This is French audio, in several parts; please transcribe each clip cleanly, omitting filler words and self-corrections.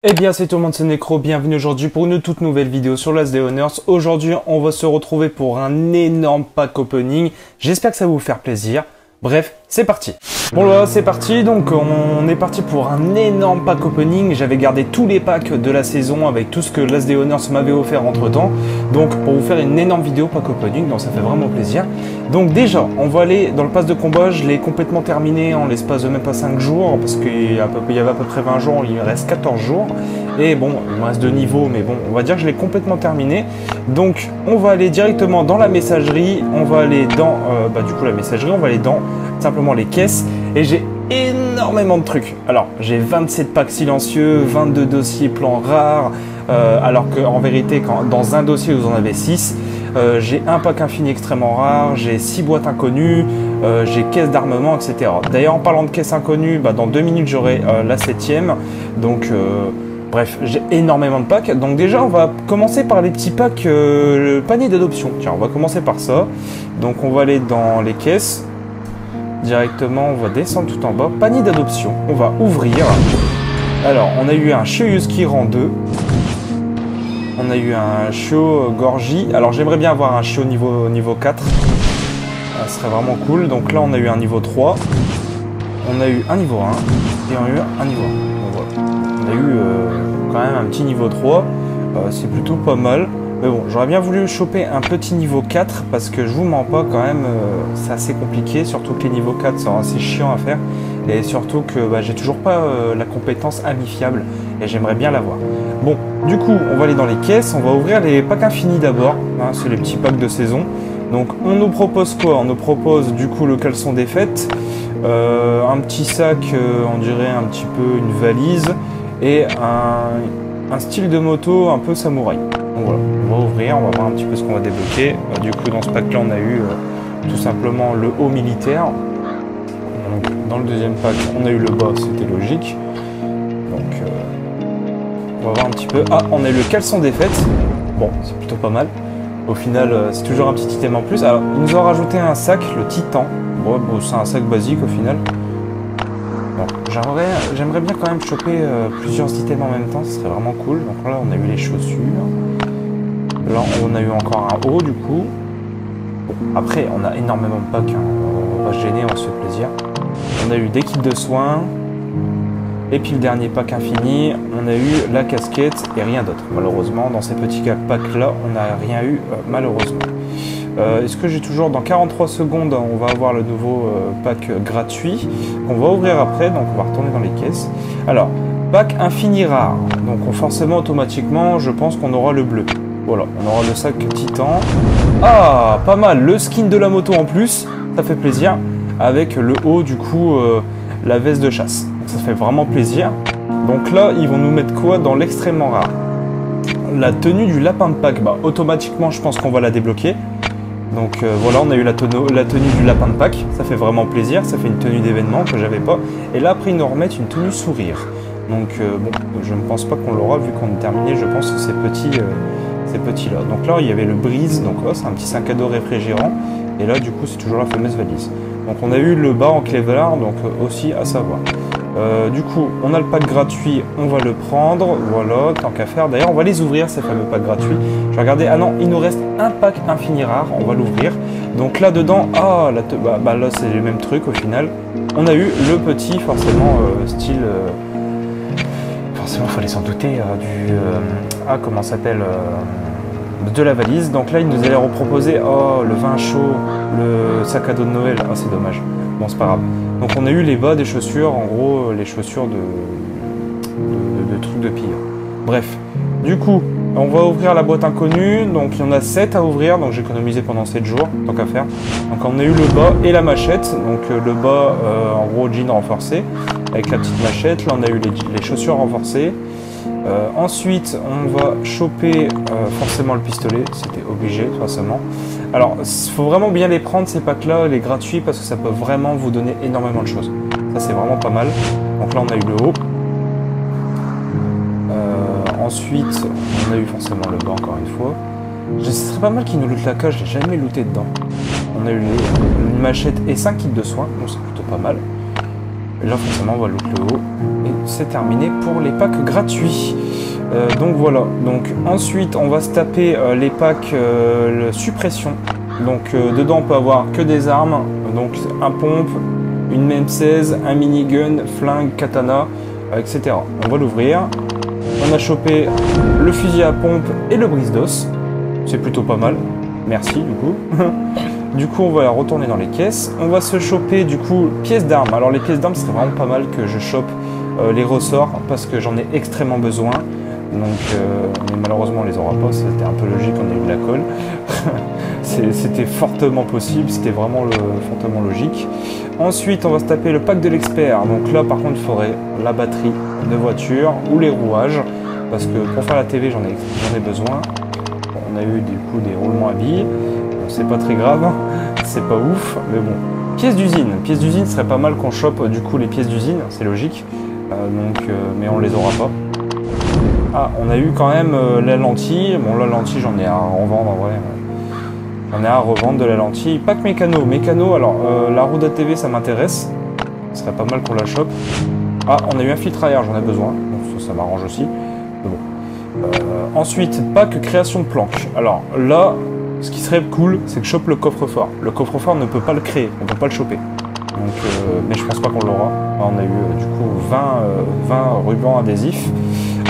Eh bien c'est tout le monde, c'est Necro, bienvenue aujourd'hui pour une toute nouvelle vidéo sur Last Day Honors. Aujourd'hui on va se retrouver pour un énorme pack opening, j'espère que ça va vous faire plaisir. Bref, c'est parti. Bon là c'est parti, donc on est parti pour un énorme pack opening. J'avais gardé tous les packs de la saison avec tout ce que Last Day Honors m'avait offert entre temps. Donc pour vous faire une énorme vidéo pack opening, donc ça fait vraiment plaisir. Donc déjà, on va aller dans le pass de combat, je l'ai complètement terminé en l'espace de même pas 5 jours, parce qu'il y avait à peu près 20 jours, il me reste 14 jours. Et bon, il me reste 2 niveaux, mais bon, on va dire que je l'ai complètement terminé. Donc on va aller directement dans la messagerie, on va aller dans, du coup la messagerie, on va aller dans simplement les caisses. Et j'ai énormément de trucs. Alors, j'ai 27 packs silencieux, 22 dossiers plans rares, alors qu'en vérité, dans un dossier, vous en avez 6. J'ai un pack infini extrêmement rare, j'ai 6 boîtes inconnues, j'ai caisse d'armement, etc. D'ailleurs, en parlant de caisse inconnue, dans 2 minutes, j'aurai la 7e. Donc, bref, j'ai énormément de packs. Donc déjà, on va commencer par les petits packs le panier d'adoption. Tiens, on va commencer par ça. Donc, on va aller dans les caisses. Directement, on va descendre tout en bas. Panier d'adoption, on va ouvrir. Alors, on a eu un Chioyuski rang 2. On a eu un Chio Gorgie. Alors, j'aimerais bien avoir un Chio niveau 4. Ça serait vraiment cool. Donc là, on a eu un niveau 3. On a eu un niveau 1. Et on a eu un niveau 1. Donc, voilà. On a eu quand même un petit niveau 3. C'est plutôt pas mal. Mais bon, j'aurais bien voulu choper un petit niveau 4 parce que je vous mens pas quand même, c'est assez compliqué, surtout que les niveaux 4 sont assez chiants à faire et surtout que j'ai toujours pas la compétence amifiable et j'aimerais bien l'avoir. Bon, du coup, on va aller dans les caisses, on va ouvrir les packs infinis d'abord, hein, c'est les petits packs de saison. Donc on nous propose quoi? On nous propose du coup le caleçon des fêtes, un petit sac, on dirait un petit peu une valise et un style de moto un peu samouraï. Donc voilà, on va ouvrir, on va voir un petit peu ce qu'on va débloquer. Du coup, dans ce pack-là, on a eu tout simplement le haut militaire. Donc, dans le deuxième pack, on a eu le bas, c'était logique. Donc, on va voir un petit peu. Ah, on a eu le caleçon des fêtes. Bon, c'est plutôt pas mal. Au final, c'est toujours un petit item en plus. Alors, ils nous ont rajouté un sac, le Titan. Bon, c'est un sac basique au final. Bon, j'aimerais bien quand même choper plusieurs items en même temps, ce serait vraiment cool. Donc là, on a eu les chaussures. Là, on a eu encore un haut du coup. Bon, après, on a énormément de packs, hein. On va pas se gêner, on va se faire plaisir. On a eu des kits de soins. Et puis le dernier pack infini, on a eu la casquette et rien d'autre. Malheureusement, dans ces petits packs là, on n'a rien eu malheureusement. Est-ce que j'ai toujours dans 43 secondes, on va avoir le nouveau pack gratuit qu'on va ouvrir après, donc on va retourner dans les caisses. Alors, pack infini rare, donc forcément automatiquement, je pense qu'on aura le bleu. Voilà, on aura le sac Titan. Ah, pas mal, le skin de la moto en plus, ça fait plaisir, avec le haut du coup, la veste de chasse. Donc, ça fait vraiment plaisir. Donc là, ils vont nous mettre quoi dans l'extrêmement rare? La tenue du lapin de Pâques, automatiquement, je pense qu'on va la débloquer. Donc voilà, on a eu la tenue du lapin de Pâques, ça fait vraiment plaisir, ça fait une tenue d'événement que j'avais pas. Et là après ils nous remettent une tenue sourire. Donc bon, je ne pense pas qu'on l'aura vu qu'on est terminé, je pense que ces petits là. Donc là il y avait le brise, donc c'est un petit sac à dos réfrigérant. Et là du coup c'est toujours la fameuse valise. Donc on a eu le bas en clevard, donc aussi à savoir. Du coup, on a le pack gratuit, on va le prendre, voilà, tant qu'à faire. D'ailleurs, on va les ouvrir, ces fameux packs gratuits. Je vais regarder, ah non, il nous reste un pack infini rare, on va l'ouvrir. Donc là-dedans, là c'est les mêmes trucs au final. On a eu le petit, forcément, style... forcément, il fallait s'en douter, comment ça s'appelle de la valise. Donc là, il nous allait reproposer, le vin chaud, le sac à dos de Noël. Ah, c'est dommage. Bon, c'est pas grave. Donc on a eu les bas des chaussures, en gros les chaussures de trucs de pire. Bref, du coup, on va ouvrir la boîte inconnue. Donc il y en a 7 à ouvrir, donc j'ai économisé pendant 7 jours, tant qu'à faire. Donc on a eu le bas et la machette. Donc le bas, en gros jean renforcé, avec la petite machette. Là on a eu les chaussures renforcées. Ensuite, on va choper forcément le pistolet, c'était obligé forcément. Alors, il faut vraiment bien les prendre ces packs-là, les gratuits, parce que ça peut vraiment vous donner énormément de choses. Ça, c'est vraiment pas mal. Donc là, on a eu le haut. Ensuite, on a eu forcément le bas encore une fois. Ce serait pas mal qu'ils nous lootent la cage, je l'ai jamais looté dedans. On a eu une machette et 5 kits de soins, donc c'est plutôt pas mal. Et là, forcément, on va loot le haut. Et c'est terminé pour les packs gratuits. Donc voilà. Donc ensuite, on va se taper les packs suppression. Donc dedans, on peut avoir que des armes. Donc un pompe, une M16, un minigun, flingue, katana, etc. On va l'ouvrir. On a chopé le fusil à pompe et le brise-d'os. C'est plutôt pas mal. Merci du coup. Du coup, on va retourner dans les caisses. On va se choper du coup pièces d'armes. Alors les pièces d'armes, ce serait vraiment pas mal que je chope les ressorts parce que j'en ai extrêmement besoin. Donc, mais malheureusement, on les aura pas. C'était un peu logique, on a eu de la colle. C'était fortement possible, c'était vraiment fortement logique. Ensuite, on va se taper le pack de l'expert. Donc là, par contre, il faudrait la batterie de voiture ou les rouages. Parce que pour faire la TV, j'en ai besoin. Bon, on a eu du coup des roulements à billes. Bon, c'est pas très grave, c'est pas ouf, mais bon. Pièces d'usine. Pièces d'usine, serait pas mal qu'on chope du coup les pièces d'usine, c'est logique. Mais on les aura pas. Ah, on a eu quand même la lentille. Bon, la lentille, j'en ai à revendre en vrai. On est à revendre de la lentille. Pack mécano. Mécano, alors la roue d'ATV ça m'intéresse. Ce serait pas mal qu'on la chope. Ah, on a eu un filtre à air, j'en ai besoin. Donc ça m'arrange aussi. Mais bon. Ensuite, pack création de planque. Alors là, ce qui serait cool, c'est que je chope le coffre-fort. Le coffre-fort ne peut pas le créer, on ne peut pas le choper. Donc, mais je pense pas qu'on l'aura. On a eu du coup 20 rubans adhésifs.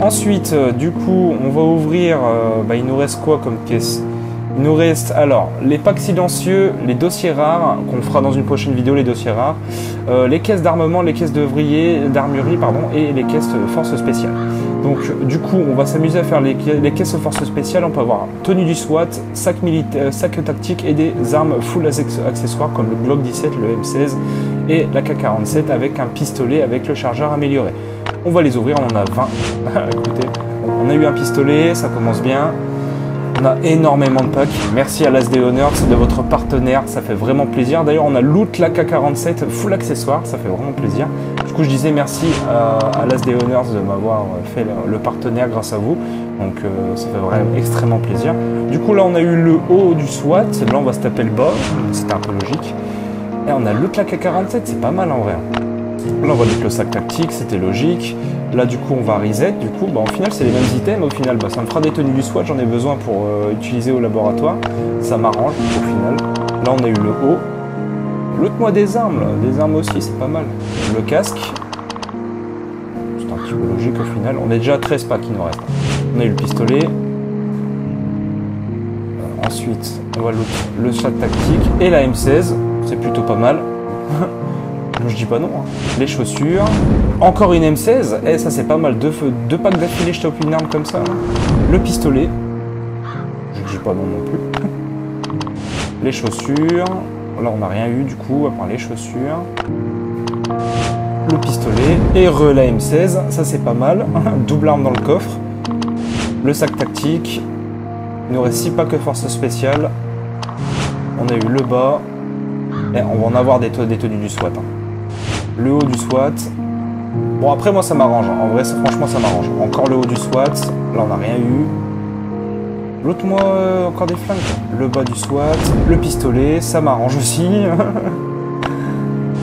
Ensuite, du coup, on va ouvrir. Il nous reste quoi comme caisse? Il nous reste alors les packs silencieux, les dossiers rares, qu'on fera dans une prochaine vidéo, les dossiers rares, les caisses d'armement, les caisses d'armurerie, pardon, et les caisses de force spéciale. Donc du coup, on va s'amuser à faire les caisses de force spéciale. On peut avoir tenue du SWAT, sac militaire, sac tactique et des armes full accessoires comme le Glock 17, le M16 et la K47 avec un pistolet avec le chargeur amélioré. On va les ouvrir, on en a 20. Écoutez, on a eu un pistolet, ça commence bien. On a énormément de packs. Merci à l'As des Honneurs, c'est de votre partenaire, ça fait vraiment plaisir. D'ailleurs, on a loot la K47 full accessoire, ça fait vraiment plaisir. Du coup, je disais merci à l'As des Honneurs de m'avoir fait le partenaire grâce à vous. Donc, ça fait vraiment extrêmement plaisir. Du coup, là, on a eu le haut du SWAT. Là, on va se taper le bas. C'était un peu logique. Et on a loot la K47, c'est pas mal en vrai. Là, on va loot le sac tactique, c'était logique. Là, du coup, on va reset. Du coup, au final, c'est les mêmes items. Au final, ça me fera des tenues du SWAT. J'en ai besoin pour utiliser au laboratoire. Ça m'arrange au final. Là, on a eu le haut. Loot-moi des armes. Là. Des armes aussi, c'est pas mal. Le casque. C'est un petit peu logique au final. On est déjà à 13 packs qui nous restent. On a eu le pistolet. Ensuite, on va loot le sac tactique et la M16. C'est plutôt pas mal. Je dis pas non. Hein. Les chaussures. Encore une M16. Eh, ça c'est pas mal. Deux packs d'affilée, je tape une arme comme ça. Là. Le pistolet. Je dis pas non non plus. Les chaussures. Là, on n'a rien eu du coup, à part les chaussures. Le pistolet. Et la M16. Ça c'est pas mal. Double arme dans le coffre. Le sac tactique. Il nous reste 6 packs de force spéciale. On a eu le bas. Et on va en avoir des tenues du SWAT. Hein. Le haut du SWAT. Bon, après, moi, ça m'arrange. En vrai, franchement, ça m'arrange. Encore le haut du SWAT. Là, on n'a rien eu. L'autre, moi, encore des flingues. Le bas du SWAT. Le pistolet. Ça m'arrange aussi.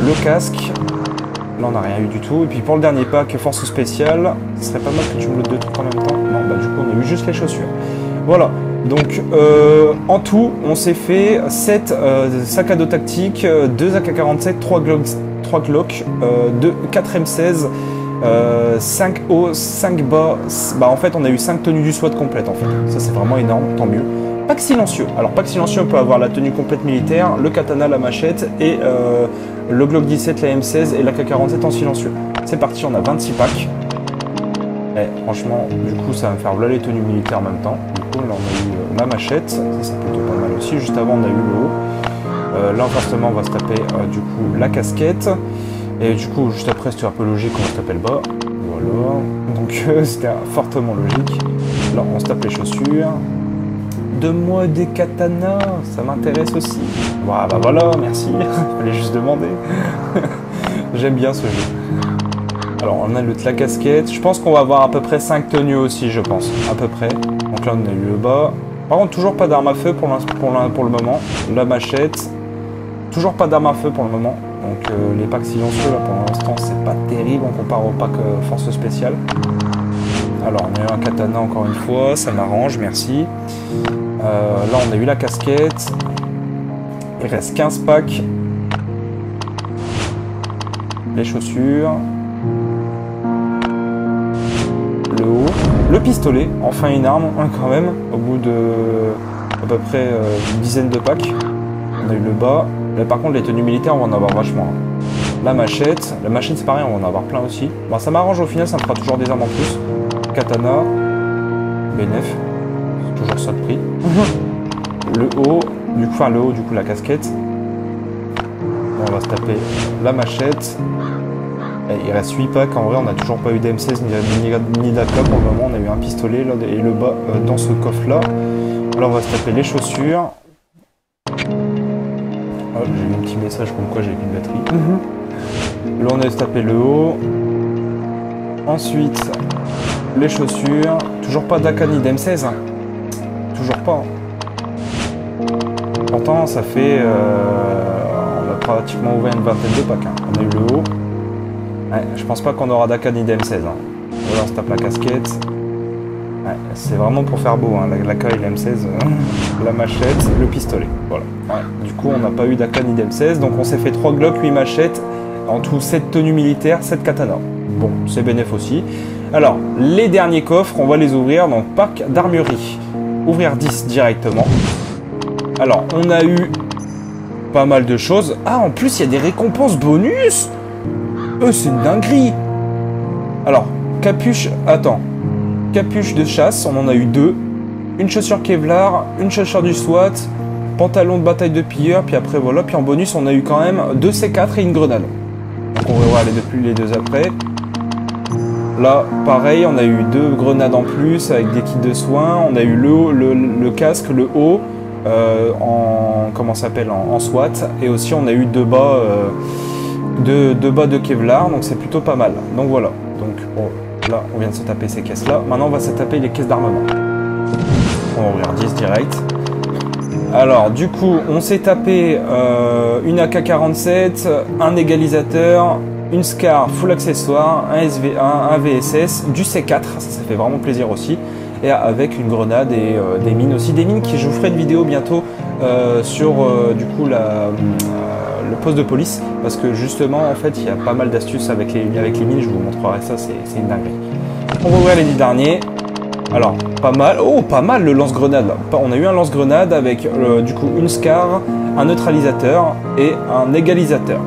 Le casque. Là, on n'a rien eu du tout. Et puis, pour le dernier pack, force spéciale, ce serait pas mal que tu me loades deux trucs en même temps. Non, du coup, on a eu juste les chaussures. Voilà. Donc, en tout, on s'est fait 7 sacs à dos tactiques, 2 AK-47, 3 Glock, 4 M16, 5 hauts, 5 bas. En fait, on a eu 5 tenues du SWAT complètes, en fait. Ça, c'est vraiment énorme, tant mieux. Pack silencieux. Alors, pack silencieux, on peut avoir la tenue complète militaire, le katana, la machette, et le Glock 17, la M16 et la AK-47 en silencieux. C'est parti, on a 26 packs. Et franchement, du coup, ça va me faire voilà les tenues militaires en même temps. Du coup, là, on a eu la machette, ça c'est plutôt pas mal aussi. Juste avant, on a eu le haut. Là, forcément, on va se taper du coup la casquette. Et du coup, juste après, c'était un peu logique, on va se taper le bas. Voilà. Donc, c'était fortement logique. Là, on se tape les chaussures. Donne-moi des katanas, ça m'intéresse aussi. Voilà, merci. Fallait juste demander. J'aime bien ce jeu. Alors on a la casquette, je pense qu'on va avoir à peu près 5 tenues aussi, je pense, à peu près. Donc là on a eu le bas. Par contre toujours pas d'arme à feu pour le moment. La machette, toujours pas d'arme à feu pour le moment. Donc les packs silencieux là pour l'instant c'est pas terrible, on compare au pack force spéciale. Alors on a eu un katana encore une fois, ça m'arrange, merci. Là on a eu la casquette. Il reste 15 packs. Les chaussures. Le haut. Le pistolet, enfin une arme hein, quand même, au bout de à peu près une dizaine de packs. On a eu le bas. Là par contre les tenues militaires on va en avoir vachement. La machette c'est pareil, on va en avoir plein aussi. Bon ça m'arrange au final, ça me fera toujours des armes en plus. Katana. Bénef. C'est toujours ça le prix. Le haut, du coup la casquette. On va se taper la machette. Et il reste 8 packs, en vrai on n'a toujours pas eu d'M16 ni d'AK pour le moment, on a eu un pistolet là, et le bas dans ce coffre là. Alors on va se taper les chaussures. Oh, j'ai eu un petit message comme quoi j'ai plus de batterie. Là on a se taper le haut. Ensuite les chaussures. Toujours pas d'AK ni d'M16. Toujours pas. Pourtant ça fait... on a pratiquement ouvert une vingtaine de packs. Hein. On a eu le haut. Ouais, je pense pas qu'on aura d'AK ni d'M16. Hein. Voilà, on se tape la casquette. Ouais, c'est vraiment pour faire beau, hein. L'AK et l'M16, la machette, le pistolet. Voilà. Ouais. Du coup, on n'a pas eu d'AK ni d'M16, donc on s'est fait 3 Glock, 8 machettes, en tout 7 tenues militaires, 7 katanas. Bon, c'est bénéf aussi. Alors, les derniers coffres, on va les ouvrir, donc pack d'armurerie. Ouvrir 10 directement. Alors, on a eu pas mal de choses. Ah, en plus, il y a des récompenses bonus. C'est une dinguerie. Alors, capuche, attends. Capuche de chasse, on en a eu 2. Une chaussure Kevlar, une chaussure du SWAT, pantalon de bataille de pilleur, puis après voilà. Puis en bonus, on a eu quand même 2 C4 et une grenade. Donc on va voir les deux après. Là, pareil, on a eu 2 grenades en plus avec des kits de soins. On a eu le casque, le haut, en SWAT. Et aussi, on a eu 2 bas... deux bas de Kevlar, donc c'est plutôt pas mal. Donc voilà, donc bon, là on vient de se taper ces caisses là, maintenant on va se taper les caisses d'armement. On va ouvrir 10 direct. Alors du coup on s'est tapé une AK-47, un égalisateur, une SCAR full accessoire, un SV1, un VSS, du C4, ça fait vraiment plaisir aussi, et avec une grenade et des mines aussi, des mines qui je vous ferai une vidéo bientôt sur du coup le poste de police, parce que justement en fait il y a pas mal d'astuces avec les mines, je vous montrerai ça, c'est une dinguerie. On va ouvrir les 10 derniers. Alors pas mal le lance-grenade là. On a eu un lance-grenade avec du coup une SCAR, un neutralisateur et un égalisateur.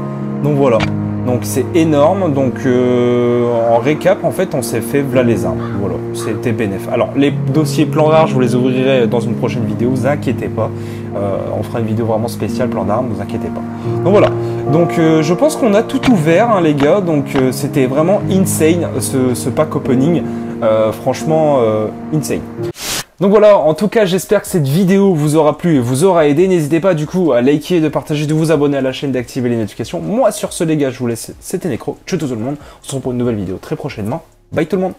Donc voilà, donc c'est énorme. Donc en récap en fait on s'est fait v'là les armes. Voilà, c'était bénéf. Alors les dossiers plans rares je vous les ouvrirai dans une prochaine vidéo, vous inquiétez pas. On fera une vidéo vraiment spéciale plan d'armes, vous inquiétez pas. Donc voilà, donc je pense qu'on a tout ouvert hein, les gars, donc c'était vraiment insane ce pack opening, franchement insane. Donc voilà, en tout cas j'espère que cette vidéo vous aura plu et vous aura aidé. N'hésitez pas du coup à liker, de partager, de vous abonner à la chaîne, d'activer les notifications. Moi sur ce les gars je vous laisse, c'était Necro, ciao tout le monde, on se retrouve pour une nouvelle vidéo très prochainement, bye tout le monde.